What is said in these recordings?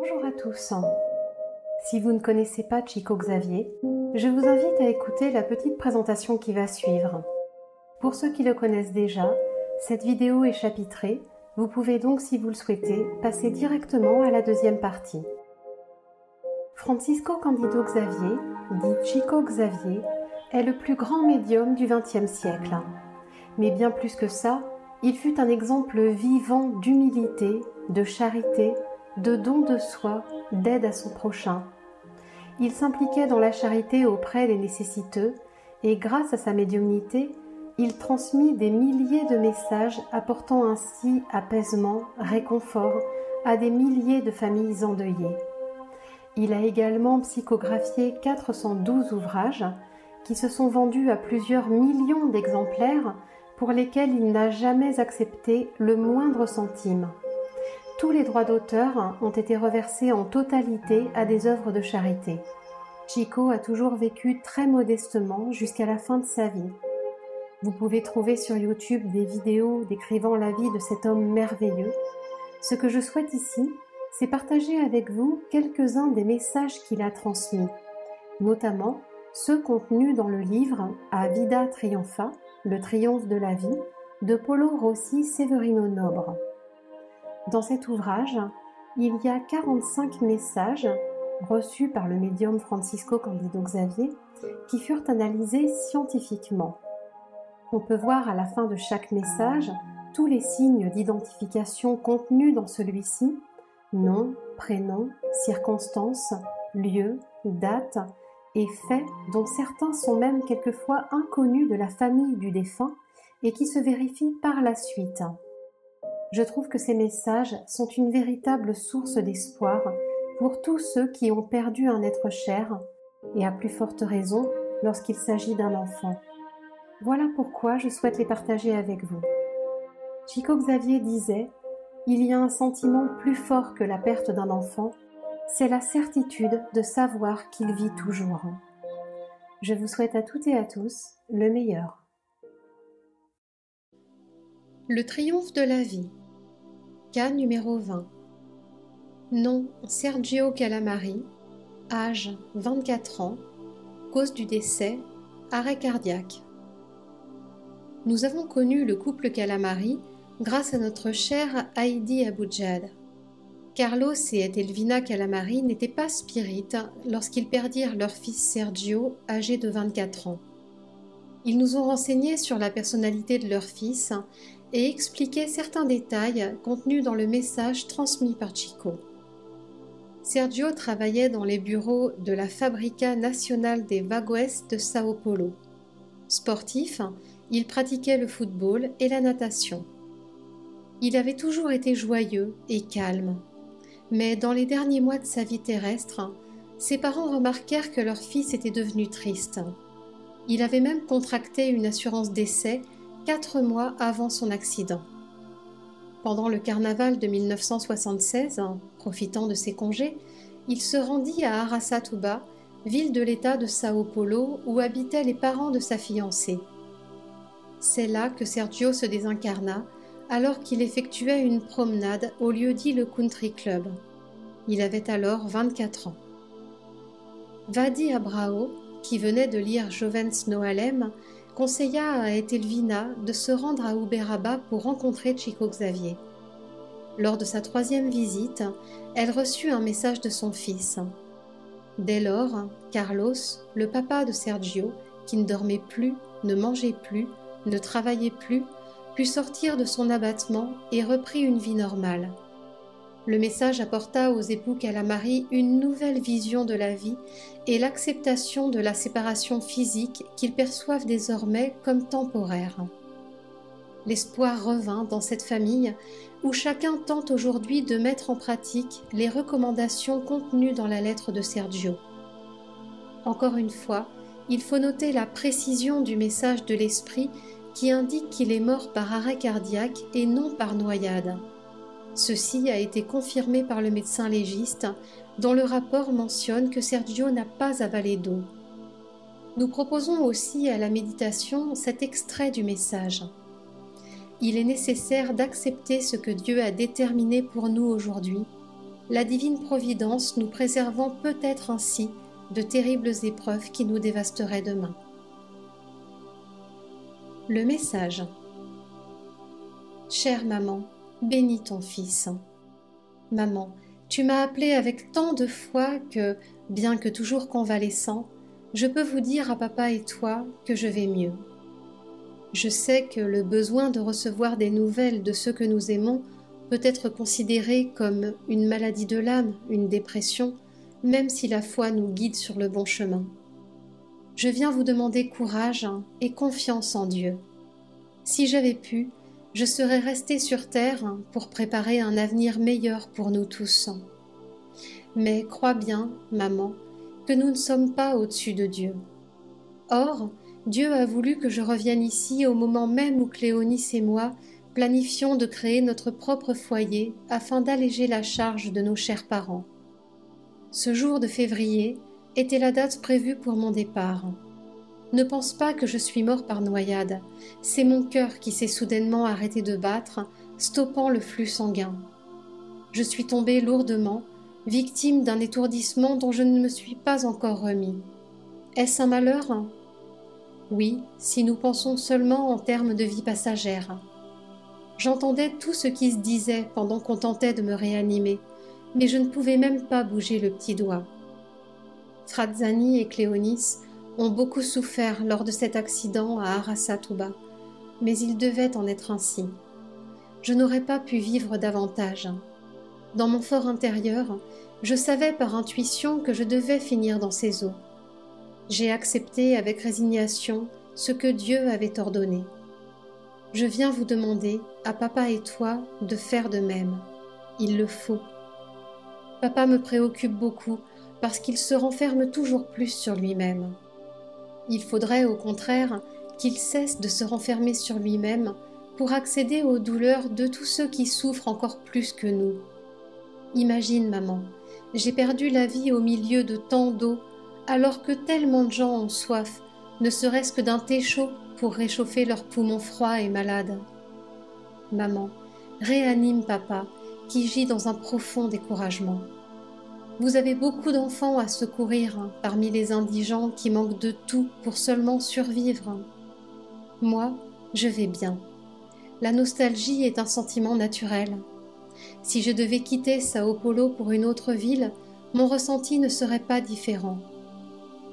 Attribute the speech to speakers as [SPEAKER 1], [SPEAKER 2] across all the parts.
[SPEAKER 1] Bonjour à tous. Si vous ne connaissez pas Chico Xavier, je vous invite à écouter la petite présentation qui va suivre. Pour ceux qui le connaissent déjà, cette vidéo est chapitrée, vous pouvez donc, si vous le souhaitez, passer directement à la deuxième partie. Francisco Cândido Xavier, dit Chico Xavier, est le plus grand médium du XXe siècle. Mais bien plus que ça, il fut un exemple vivant d'humilité, de charité, de don de soi, d'aide à son prochain. Il s'impliquait dans la charité auprès des nécessiteux et grâce à sa médiumnité, il transmit des milliers de messages apportant ainsi apaisement, réconfort à des milliers de familles endeuillées. Il a également psychographié 412 ouvrages qui se sont vendus à plusieurs millions d'exemplaires pour lesquels il n'a jamais accepté le moindre centime. Tous les droits d'auteur ont été reversés en totalité à des œuvres de charité. Chico a toujours vécu très modestement jusqu'à la fin de sa vie. Vous pouvez trouver sur YouTube des vidéos décrivant la vie de cet homme merveilleux. Ce que je souhaite ici, c'est partager avec vous quelques-uns des messages qu'il a transmis, notamment ceux contenus dans le livre A Vida Triumpha, le triomphe de la vie, de Paulo Rossi Severino Nobre. Dans cet ouvrage, il y a 45 messages reçus par le médium Francisco Cândido Xavier qui furent analysés scientifiquement. On peut voir à la fin de chaque message tous les signes d'identification contenus dans celui-ci, nom, prénom, circonstances, lieu, date et faits dont certains sont même quelquefois inconnus de la famille du défunt et qui se vérifient par la suite. Je trouve que ces messages sont une véritable source d'espoir pour tous ceux qui ont perdu un être cher, et à plus forte raison lorsqu'il s'agit d'un enfant. Voilà pourquoi je souhaite les partager avec vous. Chico Xavier disait « Il y a un sentiment plus fort que la perte d'un enfant, c'est la certitude de savoir qu'il vit toujours. » Je vous souhaite à toutes et à tous le meilleur. Le triomphe de la vie. Cas numéro 20. Nom Sergio Calamari. Âge 24 ans. Cause du décès arrêt cardiaque. Nous avons connu le couple Calamari grâce à notre chère Heidi Aboudjad. Carlos et Etelvina Calamari n'étaient pas spirites lorsqu'ils perdirent leur fils Sergio, âgé de 24 ans. Ils nous ont renseignés sur la personnalité de leur fils et expliqué certains détails contenus dans le message transmis par Chico. Sergio travaillait dans les bureaux de la Fábrica Nacional de Vagoes de Sao Paulo. Sportif, il pratiquait le football et la natation. Il avait toujours été joyeux et calme, mais dans les derniers mois de sa vie terrestre, ses parents remarquèrent que leur fils était devenu triste. Il avait même contracté une assurance décès 4 mois avant son accident. Pendant le carnaval de 1976, profitant de ses congés, il se rendit à Araçatuba, ville de l'État de Sao Paulo où habitaient les parents de sa fiancée. C'est là que Sergio se désincarna alors qu'il effectuait une promenade au lieu-dit le Country Club. Il avait alors 24 ans. Vadi Abrao, qui venait de lire Jovens Noalem, conseilla à Etelvina de se rendre à Uberaba pour rencontrer Chico Xavier. Lors de sa 3e visite, elle reçut un message de son fils. Dès lors, Carlos, le papa de Sergio, qui ne dormait plus, ne mangeait plus, ne travaillait plus, put sortir de son abattement et reprit une vie normale. Le message apporta aux époux Calamari une nouvelle vision de la vie et l'acceptation de la séparation physique qu'ils perçoivent désormais comme temporaire. L'espoir revint dans cette famille où chacun tente aujourd'hui de mettre en pratique les recommandations contenues dans la lettre de Sergio. Encore une fois, il faut noter la précision du message de l'esprit qui indique qu'il est mort par arrêt cardiaque et non par noyade. Ceci a été confirmé par le médecin légiste, dont le rapport mentionne que Sergio n'a pas avalé d'eau. Nous proposons aussi à la méditation cet extrait du message. Il est nécessaire d'accepter ce que Dieu a déterminé pour nous aujourd'hui. la divine providence nous préservant peut-être ainsi de terribles épreuves qui nous dévasteraient demain. Le message. Chère maman, bénis ton fils. Maman, tu m'as appelé avec tant de foi que, bien que toujours convalescent, je peux vous dire à papa et toi que je vais mieux. Je sais que le besoin de recevoir des nouvelles de ceux que nous aimons peut être considéré comme une maladie de l'âme, une dépression, même si la foi nous guide sur le bon chemin. Je viens vous demander courage et confiance en Dieu. Si j'avais pu, je serais restée sur terre pour préparer un avenir meilleur pour nous tous. Mais crois bien, maman, que nous ne sommes pas au-dessus de Dieu. Or, Dieu a voulu que je revienne ici au moment même où Cléonice et moi planifions de créer notre propre foyer afin d'alléger la charge de nos chers parents. Ce jour de février était la date prévue pour mon départ. Ne pense pas que je suis mort par noyade, c'est mon cœur qui s'est soudainement arrêté de battre, stoppant le flux sanguin. Je suis tombée lourdement, victime d'un étourdissement dont je ne me suis pas encore remis. Est-ce un malheur ? Oui, si nous pensons seulement en termes de vie passagère. J'entendais tout ce qui se disait pendant qu'on tentait de me réanimer, mais je ne pouvais même pas bouger le petit doigt. Frazzani et Cléonice ont beaucoup souffert lors de cet accident à Arasatouba, mais il devait en être ainsi. Je n'aurais pas pu vivre davantage. Dans mon fort intérieur, je savais par intuition que je devais finir dans ces eaux. J'ai accepté avec résignation ce que Dieu avait ordonné. Je viens vous demander, à papa et toi, de faire de même. Il le faut. Papa me préoccupe beaucoup parce qu'il se renferme toujours plus sur lui-même. Il faudrait au contraire qu'il cesse de se renfermer sur lui-même pour accéder aux douleurs de tous ceux qui souffrent encore plus que nous. Imagine, maman, j'ai perdu la vie au milieu de tant d'eau alors que tellement de gens ont soif, ne serait-ce que d'un thé chaud pour réchauffer leurs poumons froids et malades. Maman, réanime papa qui gît dans un profond découragement. Vous avez beaucoup d'enfants à secourir parmi les indigents qui manquent de tout pour seulement survivre. Moi, je vais bien. La nostalgie est un sentiment naturel. Si je devais quitter Sao Paulo pour une autre ville, mon ressenti ne serait pas différent.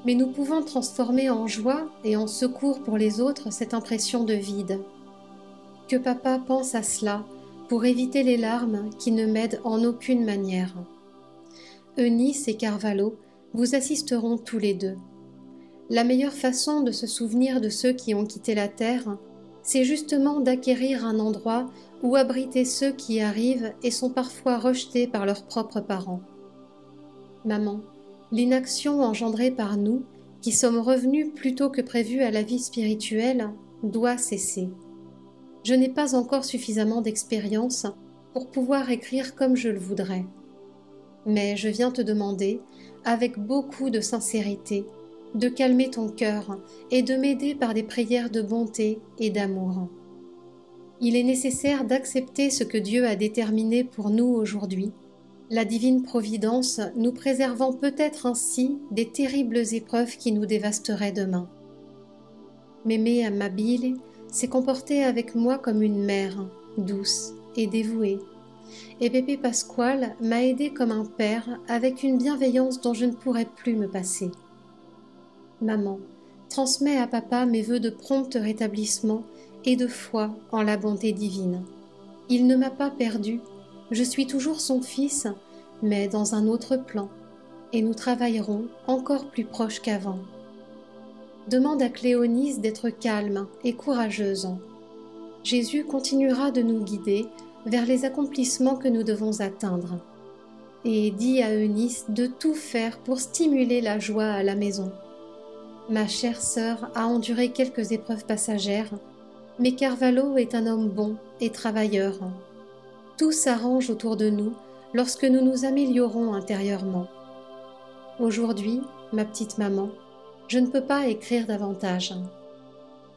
[SPEAKER 1] Mais nous pouvons transformer en joie et en secours pour les autres cette impression de vide. Que papa pense à cela pour éviter les larmes qui ne m'aident en aucune manière. Eunice et Carvalho vous assisteront tous les deux. La meilleure façon de se souvenir de ceux qui ont quitté la terre, c'est justement d'acquérir un endroit où abriter ceux qui arrivent et sont parfois rejetés par leurs propres parents. Maman, l'inaction engendrée par nous, qui sommes revenus plus tôt que prévu à la vie spirituelle, doit cesser. Je n'ai pas encore suffisamment d'expérience pour pouvoir écrire comme je le voudrais. Mais je viens te demander, avec beaucoup de sincérité, de calmer ton cœur et de m'aider par des prières de bonté et d'amour. Il est nécessaire d'accepter ce que Dieu a déterminé pour nous aujourd'hui, la divine providence nous préservant peut-être ainsi des terribles épreuves qui nous dévasteraient demain. Mémé Amabile s'est comportée avec moi comme une mère, douce et dévouée, et Pépé Pasquale m'a aidé comme un père avec une bienveillance dont je ne pourrais plus me passer. Maman, transmets à papa mes vœux de prompt rétablissement et de foi en la bonté divine. Il ne m'a pas perdue, je suis toujours son fils, mais dans un autre plan, et nous travaillerons encore plus proches qu'avant. Demande à Cléonice d'être calme et courageuse. Jésus continuera de nous guider vers les accomplissements que nous devons atteindre. Et dis à Eunice de tout faire pour stimuler la joie à la maison. Ma chère sœur a enduré quelques épreuves passagères, mais Carvalho est un homme bon et travailleur. Tout s'arrange autour de nous lorsque nous nous améliorons intérieurement. Aujourd'hui, ma petite maman, je ne peux pas écrire davantage.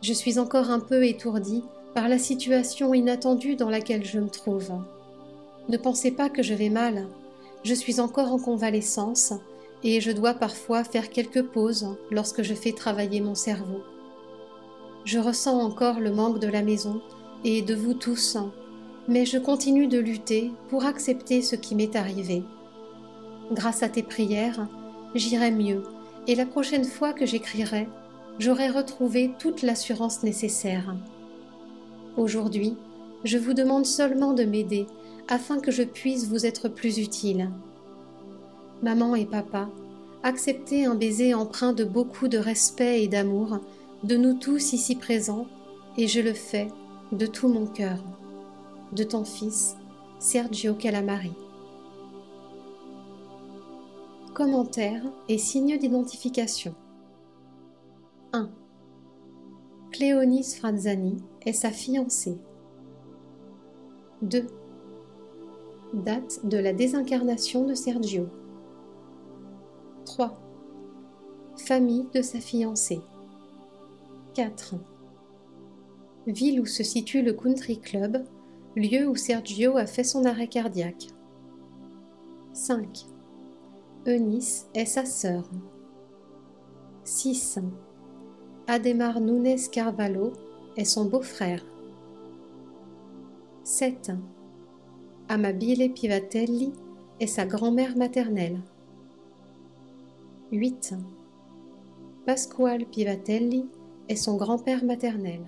[SPEAKER 1] Je suis encore un peu étourdie par la situation inattendue dans laquelle je me trouve. Ne pensez pas que je vais mal. Je suis encore en convalescence et je dois parfois faire quelques pauses lorsque je fais travailler mon cerveau. Je ressens encore le manque de la maison et de vous tous, mais je continue de lutter pour accepter ce qui m'est arrivé. Grâce à tes prières, j'irai mieux et la prochaine fois que j'écrirai, j'aurai retrouvé toute l'assurance nécessaire. Aujourd'hui, je vous demande seulement de m'aider afin que je puisse vous être plus utile. Maman et papa, acceptez un baiser empreint de beaucoup de respect et d'amour de nous tous ici présents, et je le fais de tout mon cœur. De ton fils, Sergio Calamari. Commentaires et signes d'identification. 1. Cléonis Frazzani est sa fiancée. 2. Date de la désincarnation de Sergio. 3. Famille de sa fiancée. 4. Ville où se situe le Country Club, lieu où Sergio a fait son arrêt cardiaque. 5. Eunice est sa sœur. 6. Ademar Nunes Carvalho est son beau-frère. 7. Amabile Pivatelli est sa grand-mère maternelle. 8. Pasquale Pivatelli est son grand-père maternel.